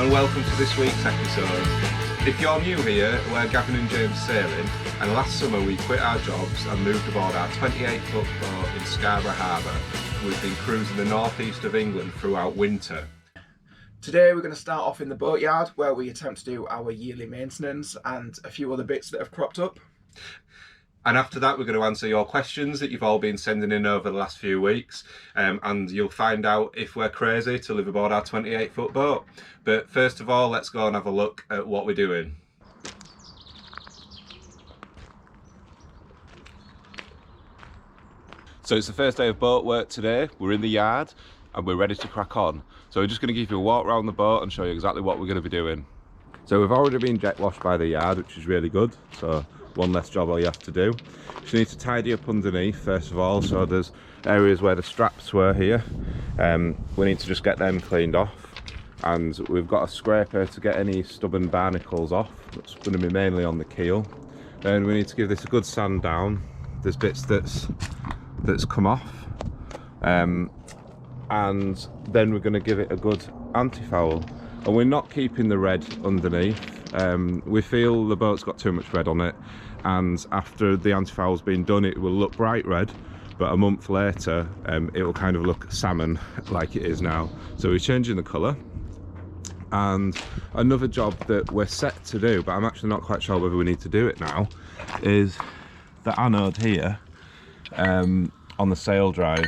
and welcome to this week's episode. If you're new here, we're Gavin and James Sailing, and last summer we quit our jobs and moved aboard our 28-foot boat in Scarborough Harbour. We've been cruising the northeast of England throughout winter. Today we're going to start off in the Boatyard, where we attempt to do our yearly maintenance and a few other bits that have cropped up. And after that, we're going to answer your questions that you've all been sending in over the last few weeks. And you'll find out if we're crazy to live aboard our 28-foot boat. But first of all, let's go and have a look at what we're doing. So it's the first day of boat work today. We're in the yard and we're ready to crack on. So we're just going to give you a walk around the boat and show you exactly what we're going to be doing. So we've already been jet washed by the yard, which is really good. So one less job all you have to do. You need to tidy up underneath first of all. So there's areas where the straps were here. We need to just get them cleaned off, and we've got a scraper to get any stubborn barnacles off. That's going to be mainly on the keel. Then we need to give this a good sand down. There's bits that's come off, and then we're going to give it a good anti-foul. And we're not keeping the red underneath. We feel the boat's got too much red on it, and after the anti-foul's been done it will look bright red, but a month later it will kind of look salmon like it is now. So we're changing the colour. And another job that we're set to do, but I'm actually not quite sure whether we need to do it now, is the anode here on the sail drive.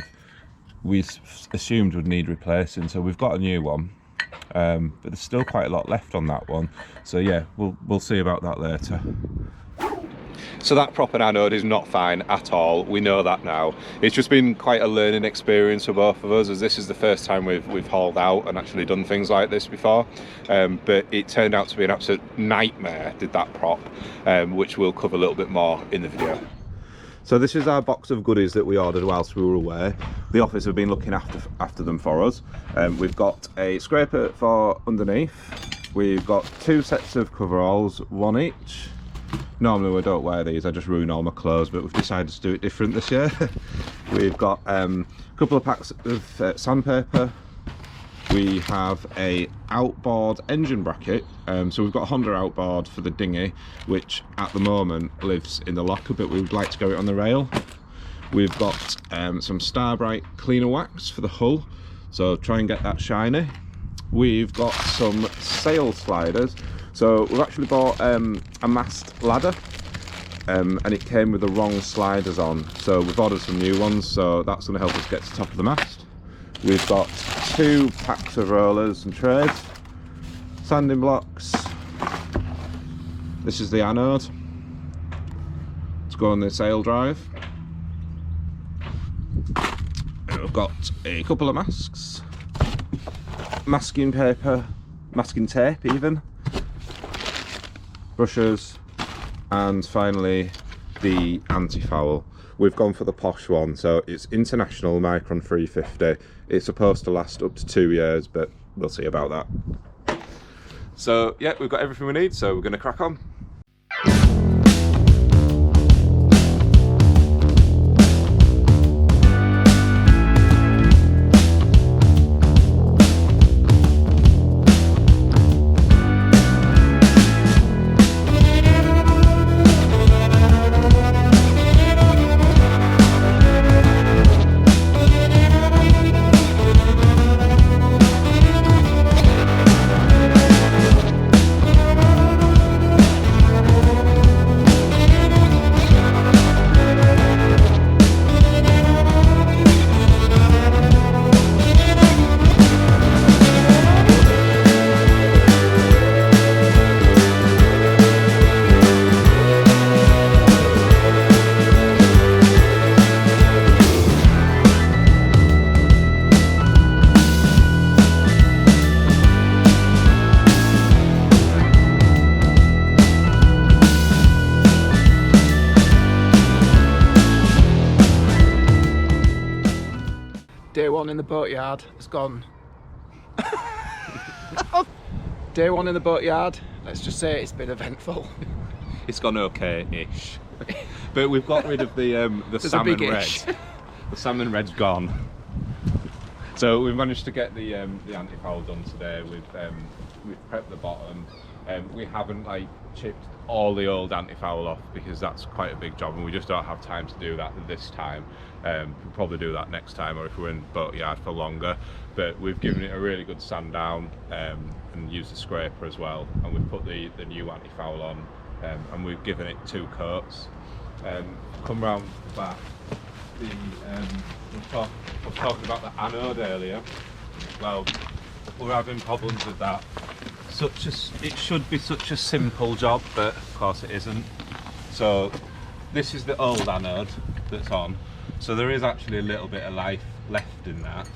We assumed would need replacing, so we've got a new one. But there's still quite a lot left on that one, so yeah, we'll see about that later. So that proper anode is not fine at all. We know that now. It's just been quite a learning experience for both of us, as this is the first time we've hauled out and actually done things like this before. But it turned out to be an absolute nightmare, did that prop, which we'll cover a little bit more in the video. So this is our box of goodies that we ordered whilst we were away. The office have been looking after them for us. We've got a scraper for underneath. We've got 2 sets of coveralls, 1 each. Normally we don't wear these, I just ruin all my clothes, but we've decided to do it different this year. We've got a couple of packs of sandpaper. We have a outboard engine bracket. So we've got a Honda outboard for the dinghy, which at the moment lives in the locker, but we would like to go it on the rail. We've got some Starbright cleaner wax for the hull, so try and get that shiny. We've got some sail sliders. So we've actually bought a mast ladder, and it came with the wrong sliders on. So we've ordered some new ones, so that's going to help us get to the top of the mast. We've got 2 packs of rollers and trays, sanding blocks. This is the anode to go on the sail drive. And we've got a couple of masks, masking paper, masking tape even, brushes, and finally the anti-foul. We've gone for the posh one, so it's International Micron 350. It's supposed to last up to 2 years, but we'll see about that. So yeah, we've got everything we need, so we're going to crack on. Day 1 in the Boatyard has gone. Day 1 in the Boatyard, let's just say it's been eventful. It's gone okay-ish. But we've got rid of the salmon red. The salmon red's gone. So we've managed to get the anti-foul done today with prepped the bottom. We haven't like chipped all the old anti-foul off because that's quite a big job and we just don't have time to do that this time. We'll probably do that next time, or if we're in Boatyard for longer. But we've given it a really good sand down and used the scraper as well, and we've put the new anti-foul on, and we've given it 2 coats. Come round the back. I was talking about the anode earlier. Well, we're having problems with that. It should be such a simple job, but of course it isn't. So this is the old anode that's on. So there is actually a little bit of life left in that.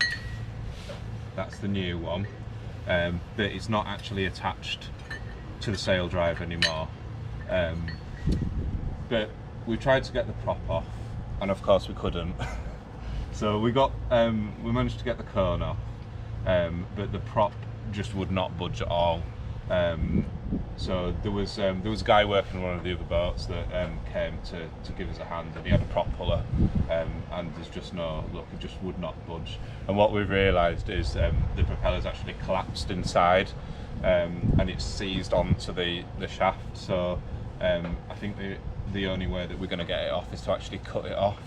That's the new one, but it's not actually attached to the sail drive anymore. But we tried to get the prop off, and of course we couldn't. So we managed to get the cone off, but the prop just would not budge at all. So there was a guy working on one of the other boats that came to give us a hand, and he had a prop puller, and there's just no look, it just would not budge. And what we've realised is the propeller's actually collapsed inside, and it's seized onto the shaft. So I think the only way that we're going to get it off is to actually cut it off.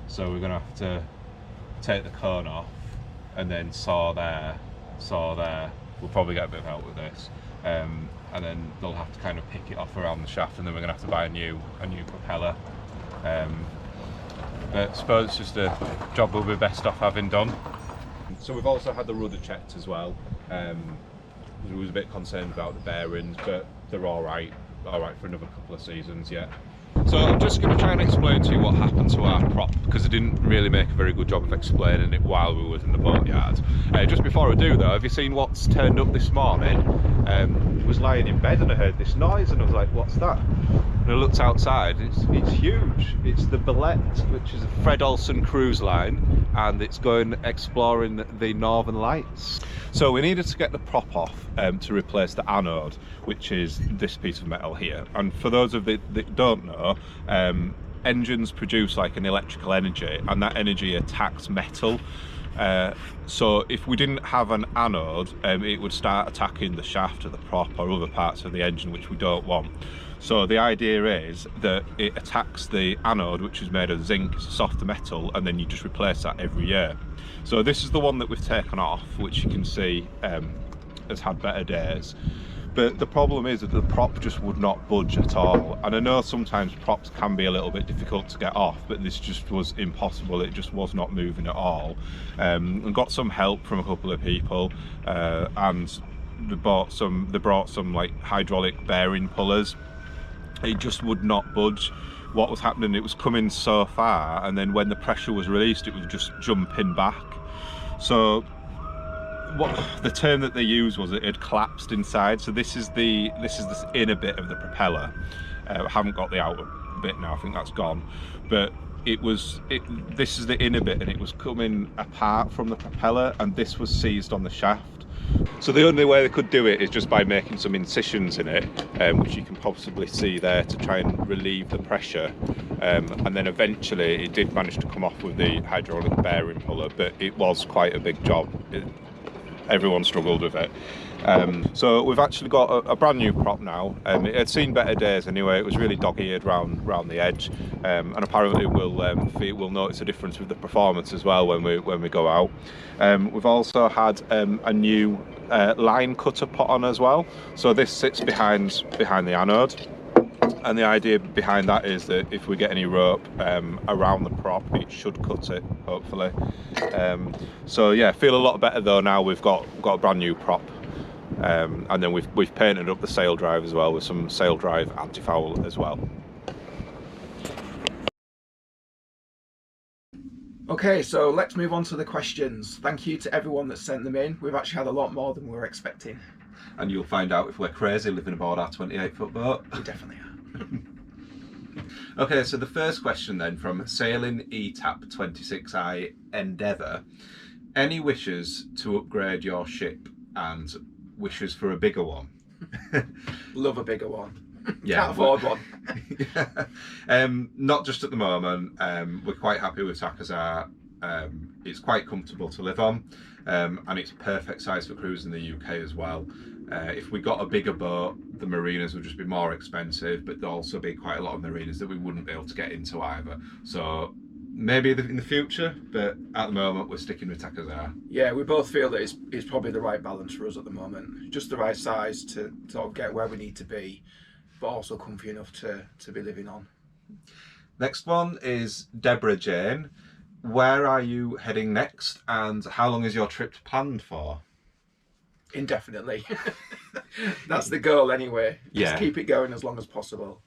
So we're going to have to take the cone off and then saw there. We'll probably get a bit of help with this, and then they'll have to kind of pick it off around the shaft, and then we're going to have to buy a new propeller. But I suppose it's just a job we'll be best off having done. So we've also had the rudder checked as well. We was a bit concerned about the bearings, but they're all right for another couple of seasons yet. So I'm just going to try and explain to you what happened to our prop, because I didn't really make a very good job of explaining it while we were in the Boatyard. Just before I do though, have you seen what's turned up this morning? I was lying in bed and I heard this noise and I was like, what's that? And I looked outside, it's huge. It's the Belette, which is a Fred Olsen cruise line, and it's going exploring the Northern Lights. So we needed to get the prop off to replace the anode, which is this piece of metal here. And for those of you that don't know, engines produce like an electrical energy, and that energy attacks metal. So if we didn't have an anode, it would start attacking the shaft of the prop or other parts of the engine, which we don't want. So the idea is that it attacks the anode, which is made of zinc, it's a softer metal, and then you just replace that every year. So this is the one that we've taken off, which you can see has had better days. But the problem is that the prop just would not budge at all. And I know sometimes props can be a little bit difficult to get off, but this just was impossible. It just was not moving at all. And got some help from a couple of people, and they brought some like hydraulic bearing pullers. It just would not budge. What was happening, it was coming so far, and then when the pressure was released, it was just jumping back. So what the term that they used was it had collapsed inside. So this is this inner bit of the propeller. I haven't got the outer bit now, I think that's gone, but this is the inner bit, and it was coming apart from the propeller, and this was seized on the shaft. So the only way they could do it is just by making some incisions in it, which you can possibly see there, to try and relieve the pressure. And then eventually it did manage to come off with the hydraulic bearing puller, but it was quite a big job. Everyone struggled with it. So we've actually got a brand new prop now. It had seen better days anyway. It was really dog-eared round the edge, and apparently we'll notice a difference with the performance as well when we go out. We've also had a new line cutter put on as well. So this sits behind the anode, and the idea behind that is that if we get any rope around the prop, it should cut it, hopefully. So yeah, feel a lot better though now we've got a brand new prop. And then we've painted up the sail drive as well with some sail drive anti-foul as well. Okay, so let's move on to the questions. Thank you to everyone that sent them in. We've actually had a lot more than we were expecting. And you'll find out if we're crazy living aboard our 28-foot boat. We definitely are. Okay, so the first question then from Sailing ETAP 26i Endeavour. Any wishes to upgrade your ship and wishes for a bigger one? Love a bigger one. Yeah, can't afford one. Yeah. Not just at the moment. We're quite happy with Takazar. It's quite comfortable to live on, and it's perfect size for cruising the UK as well. If we got a bigger boat, the marinas would just be more expensive, but there'd also be quite a lot of marinas that we wouldn't be able to get into either. So maybe in the future, but at the moment we're sticking with Takazar. Yeah, we both feel that it's probably the right balance for us at the moment. Just the right size to sort of get where we need to be, but also comfy enough to be living on. Next one is Deborah Jane. Where are you heading next, and how long is your trip planned for? Indefinitely. That's the goal anyway. Just keep it going as long as possible.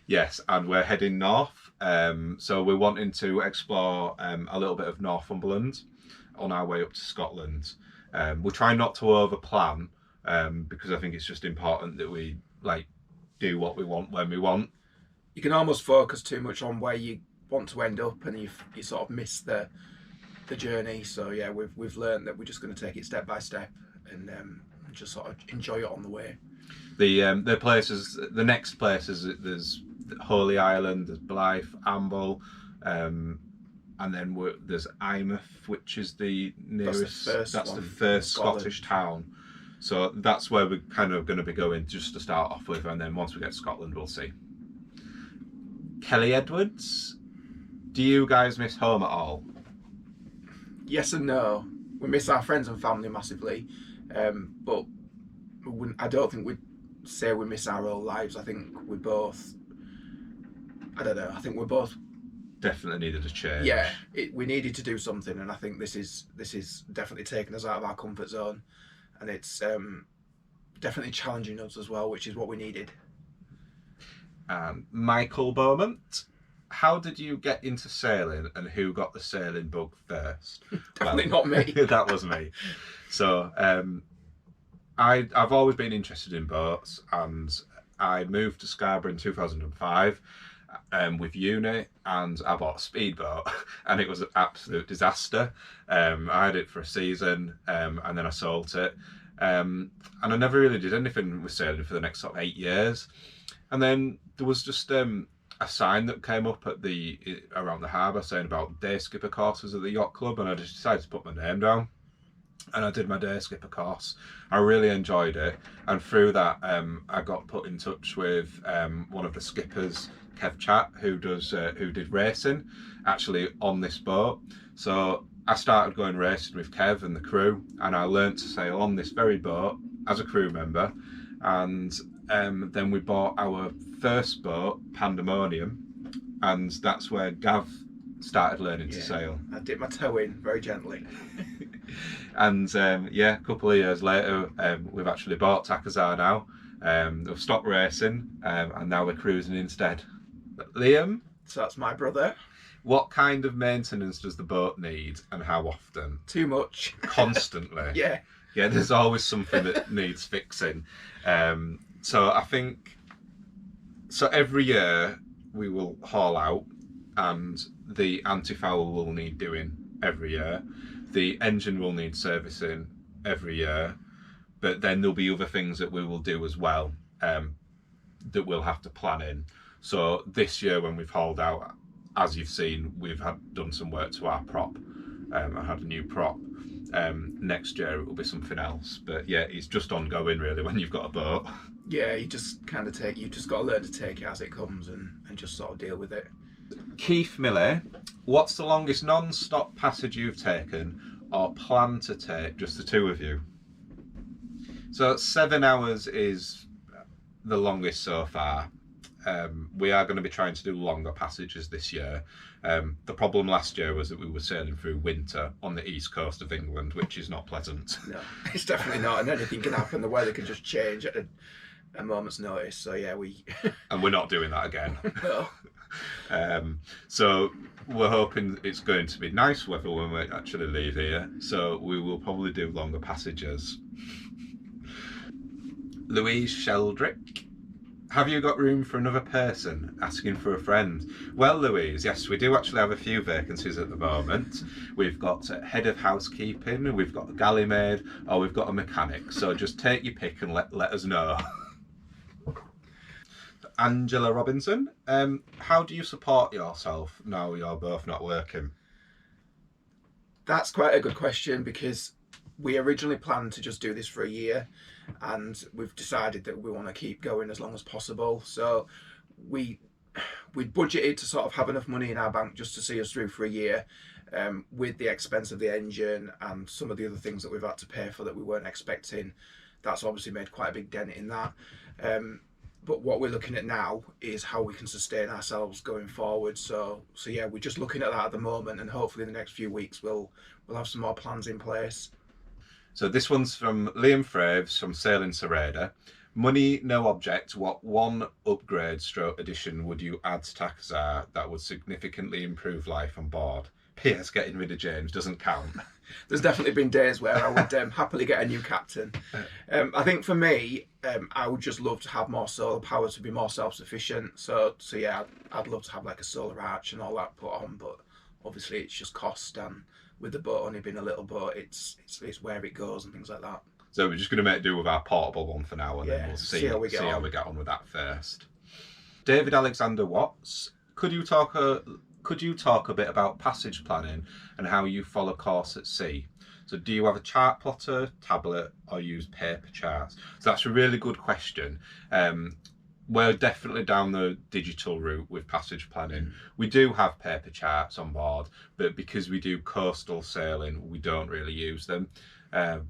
Yes, and we're heading north. So we're wanting to explore a little bit of Northumberland on our way up to Scotland. We're trying not to over plan because I think it's just important that we do what we want when we want. You can almost focus too much on where you want to end up, and you sort of miss the journey. So yeah, we've learned that we're just going to take it step by step and just sort of enjoy it on the way. The places, the next places, there's Holy Island, there's Blythe, Amble, and then there's Eyemouth, which is the nearest. That's the first Scottish town. So that's where we're kind of going to be going just to start off with, and then once we get to Scotland, we'll see. Kelly Edwards, do you guys miss home at all? Yes and no. We miss our friends and family massively, but I don't think we'd say we miss our old lives. I think we both. I don't know. I think we both definitely needed a change. Yeah, we needed to do something, and I think this is definitely taking us out of our comfort zone, and it's definitely challenging us as well, which is what we needed. Michael Beaumont, how did you get into sailing, and who got the sailing bug first? Definitely not me. That was me. So I've always been interested in boats, and I moved to Scarborough in 2005 with uni, and I bought a speedboat, and it was an absolute disaster. I had it for a season, and then I sold it, and I never really did anything with sailing for the next sort of 8 years. And then there was just a sign that came up around the harbour saying about day skipper courses at the yacht club, and I just decided to put my name down. And I did my day skipper course. I really enjoyed it, and through that I got put in touch with one of the skippers, Kev Chat, who did racing actually on this boat. So I started going racing with Kev and the crew, and I learnt to sail on this very boat as a crew member. And then we bought our first boat, Pandemonium, and that's where Gav started learning to sail. I dipped my toe in very gently. And a couple of years later, we've actually bought Takazar now. We've stopped racing, and now we're cruising instead. But Liam, so that's my brother. What kind of maintenance does the boat need, and how often? Too much. Constantly. Yeah, there's always something that needs fixing. So I think every year we will haul out, and the anti-foul will need doing every year. The engine will need servicing every year, but then there'll be other things that we will do as well that we'll have to plan in. So this year when we've hauled out, as you've seen, we've done some work to our prop. I had a new prop. Next year it will be something else, but yeah, it's just ongoing really when you've got a boat. Yeah, you just got to learn to take it as it comes and just sort of deal with it. Keith Milley, what's the longest non-stop passage you've taken or plan to take, just the two of you? So 7 hours is the longest so far. We are going to be trying to do longer passages this year. The problem last year was that we were sailing through winter on the east coast of England, which is not pleasant. No, it's definitely not, and anything can happen. The weather can just change at a moment's notice. So yeah, and we're not doing that again. No. So we're hoping it's going to be nice weather when we actually leave here. So we will probably do longer passages. Louise Sheldrick, have you got room for another person? Asking for a friend. Well, Louise, yes, we do actually have a few vacancies at the moment. We've got a head of housekeeping, we've got a galley maid, or we've got a mechanic. So just take your pick and let us know. Angela Robinson, how do you support yourself now you're both not working? That's quite a good question, because we originally planned to just do this for a year, and we've decided that we want to keep going as long as possible. So we budgeted to sort of have enough money in our bank just to see us through for a year, with the expense of the engine and some of the other things that we've had to pay for that we weren't expecting. That's obviously made quite a big dent in that. But what we're looking at now is how we can sustain ourselves going forward. So yeah, we're just looking at that at the moment, and hopefully in the next few weeks we'll have some more plans in place. So this one's from Liam Fraves from Sailing Sereda. Money, no object. What one upgrade stroke addition would you add to Takazar that would significantly improve life on board? P.S. Getting rid of James doesn't count. There's definitely been days where I would happily get a new captain. I think for me, I would just love to have more solar power to be more self-sufficient. So yeah, I'd love to have like a solar arch and all that put on, but obviously it's just cost, and with the boat only being a little boat, it's where it goes and things like that. So we're just going to make do with our portable one for now, and then we'll see how we get on with that first. David Alexander Watts, could you talk a bit about passage planning and how you follow course at sea? So do you have a chart plotter, tablet, or use paper charts? So that's a really good question. We're definitely down the digital route with passage planning. We do have paper charts on board, but because we do coastal sailing, we don't really use them.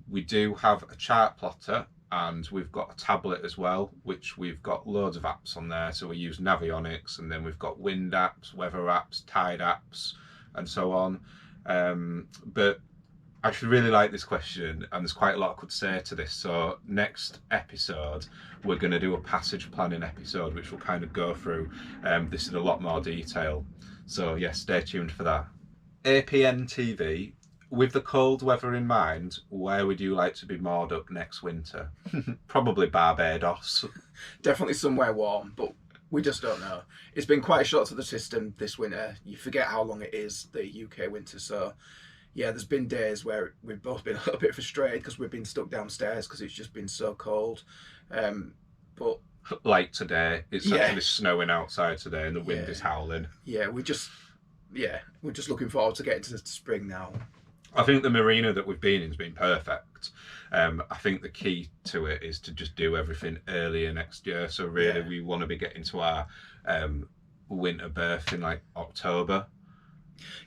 We do have a chart plotter, and we've got a tablet as well, which we've got loads of apps on there. So we use Navionics, and then we've got wind apps, weather apps, tide apps, and so on. But I actually really like this question, and there's quite a lot I could say to this. So next episode, we're going to do a passage planning episode, which will kind of go through this in a lot more detail. So yeah, stay tuned for that. APN TV. With the cold weather in mind, where would you like to be moored up next winter? Probably Barbados. Definitely somewhere warm, but we just don't know. It's been quite a shock to the system this winter. You forget how long it is, the UK winter. So yeah, there's been days where we've both been a little bit frustrated because we've been stuck downstairs because it's just been so cold. But like today, it's actually snowing outside today and the wind is howling. Yeah, we're just looking forward to getting to the spring now. I think the marina that we've been in has been perfect. I think the key to it is to just do everything earlier next year. So really, we want to be getting to our winter berth in like October.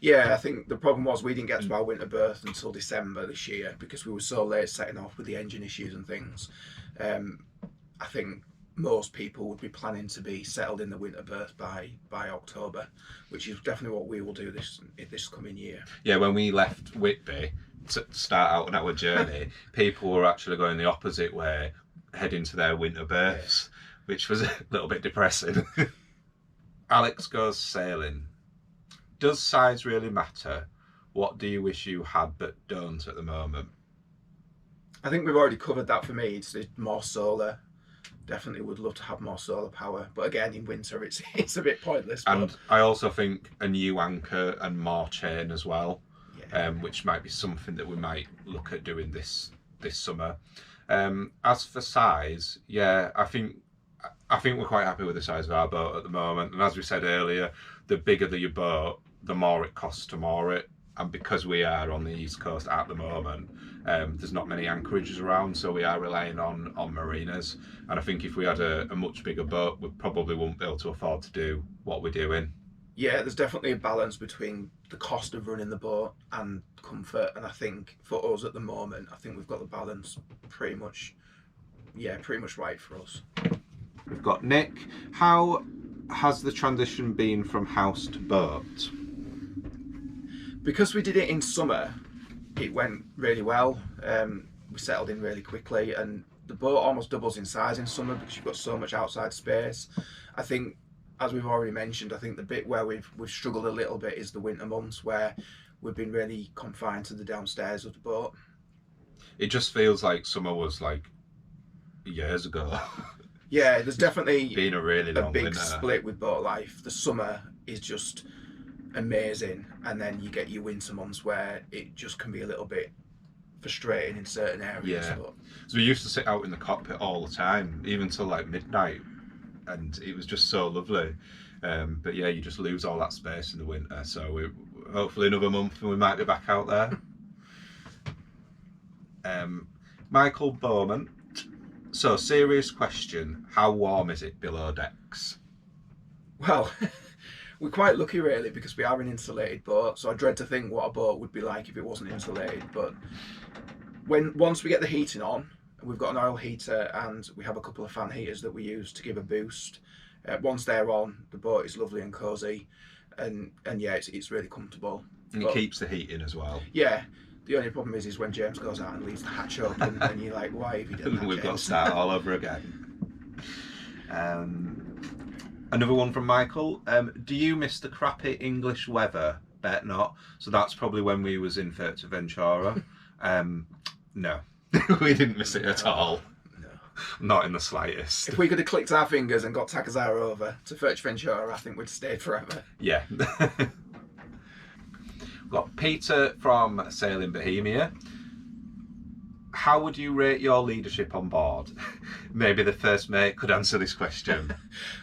Yeah, I think the problem was we didn't get to our winter berth until December this year because we were so late setting off with the engine issues and things. I think most people would be planning to be settled in the winter berth by October, which is definitely what we will do this coming year. Yeah, when we left Whitby to start out on our journey, people were actually going the opposite way, heading to their winter berths, which was a little bit depressing. Alex goes sailing. Does size really matter? What do you wish you had but don't at the moment? I think we've already covered that for me. It's more solar. Definitely would love to have more solar power, but again in winter it's a bit pointless. And I also think a new anchor and more chain as well, which might be something that we might look at doing this summer. As for size, I think we're quite happy with the size of our boat at the moment. And as we said earlier, the bigger your boat, the more it costs to moor it. And because we are on the East Coast at the moment, there's not many anchorages around, so we are relying on marinas. And I think if we had a much bigger boat, we probably wouldn't be able to afford to do what we're doing. Yeah, there's definitely a balance between the cost of running the boat and comfort. And I think for us at the moment, I think we've got the balance pretty much right for us. We've got Nick. How has the transition been from house to boat? Because we did it in summer, it went really well. We settled in really quickly, and the boat almost doubles in size in summer because you've got so much outside space. I think, as we've already mentioned, I think the bit where we've struggled a little bit is the winter months, where we've been really confined to the downstairs of the boat. It just feels like summer was like years ago. Yeah, there's definitely been a really long big winter. Split with Boatlife. The summer is just amazing, and then you get your winter months where it just can be a little bit frustrating in certain areas. Yeah. So we used to sit out in the cockpit all the time, even till like midnight, and it was just so lovely. But yeah, you just lose all that space in the winter. So hopefully another month and we might be back out there. Michael Bowman. So, serious question. How warm is it below decks? Well, we're quite lucky really because we are an insulated boat, so I dread to think what a boat would be like if it wasn't insulated. But once we get the heating on, we've got an oil heater and we have a couple of fan heaters that we use to give a boost. Once they're on, the boat is lovely and cosy, and yeah, it's really comfortable. And it keeps the heat in as well. Yeah. The only problem is when James goes out and leaves the hatch open, and you're like, why have you done that, We've got to James? start all over again. Another one from Michael. Do you miss the crappy English weather? Bet not. So that's probably when we was in Fuerteventura. No, we didn't miss it at all. No. Not in the slightest. If we could have clicked our fingers and got Takazara over to Fuerteventura, I think we'd stayed forever. Yeah. We've got Peter from Sailing Bohemia. How would you rate your leadership on board? Maybe the first mate could answer this question.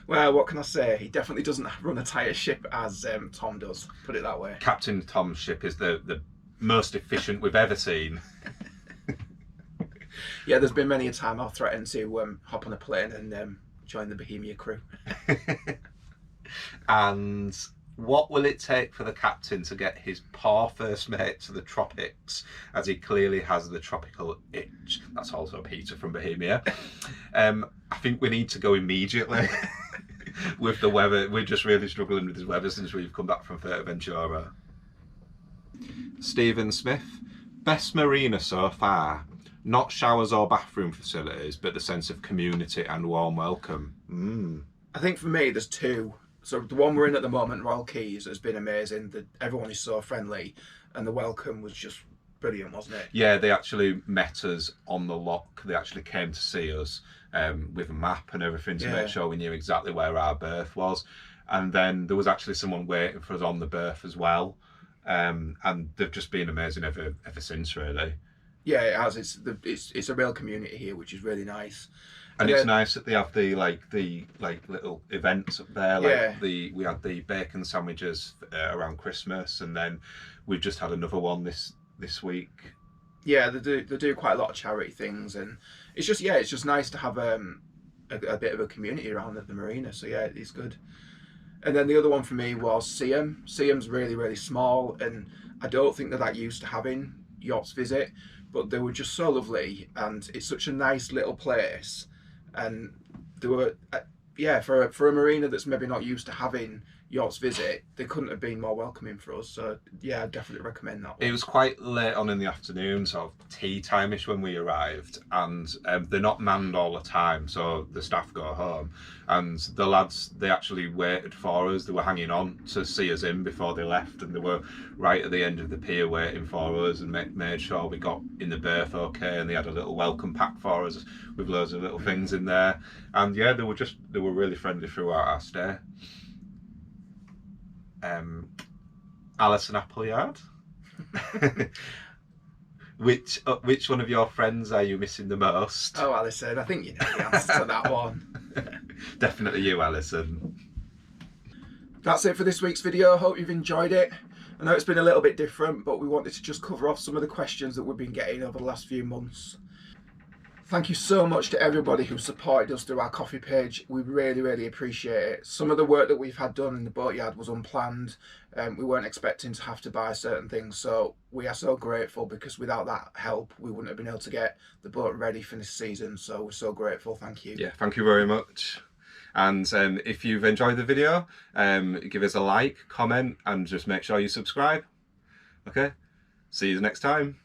Well, what can I say? He definitely doesn't run a tighter ship as Tom does, put it that way. Captain Tom's ship is the most efficient we've ever seen. Yeah, there's been many a time I've threatened to hop on a plane and join the Bohemia crew. And what will it take for the captain to get his poor first mate to the tropics, as he clearly has the tropical itch? That's also Peter from Bohemia. I think we need to go immediately. With the weather, we're just really struggling with this weather since we've come back from Fuerteventura. Stephen Smith, best marina so far. Not showers or bathroom facilities, but the sense of community and warm welcome. I think for me, there's two. So the one we're in at the moment, Royal Keys, has been amazing. Everyone is so friendly, and the welcome was just brilliant, wasn't it? Yeah, they actually met us on the lock. They actually came to see us with a map and everything to make sure we knew exactly where our berth was. And then there was actually someone waiting for us on the berth as well. And they've just been amazing ever since, really. Yeah, it has. It's a real community here, which is really nice. And it's nice that they have the little events up there. Like we had the bacon sandwiches around Christmas, and then we've just had another one this week. Yeah, they do quite a lot of charity things, and it's just nice to have a bit of a community around at the marina. So yeah, it's good. And then the other one for me was Siam. Siam's really, really small, and I don't think they're that used to having yachts visit, but they were just so lovely, and it's such a nice little place. And they were, for a marina that's maybe not used to having yachts visit, they couldn't have been more welcoming for us. So yeah, I'd definitely recommend that one. It was quite late on in the afternoon, sort of tea time-ish when we arrived, and they're not manned all the time, so the staff go home. And the lads, they actually waited for us. They were hanging on to see us in before they left, and they were right at the end of the pier waiting for us and made sure we got in the berth okay. And they had a little welcome pack for us with loads of little things in there. And yeah, they were really friendly throughout our stay. Alison Appleyard. Which one of your friends are you missing the most? Oh, Alison, I think you know the answer to that one. Definitely you, Alison. That's it for this week's video. Hope you've enjoyed it. I know it's been a little bit different, but we wanted to just cover off some of the questions that we've been getting over the last few months. Thank you so much to everybody who supported us through our coffee page. We really, really appreciate it. Some of the work that we've had done in the Boatyard was unplanned. We weren't expecting to have to buy certain things, so we are so grateful, because without that help, we wouldn't have been able to get the boat ready for this season. So we're so grateful. Thank you. Yeah, thank you very much. And if you've enjoyed the video, give us a like, comment, and just make sure you subscribe. Okay, see you next time.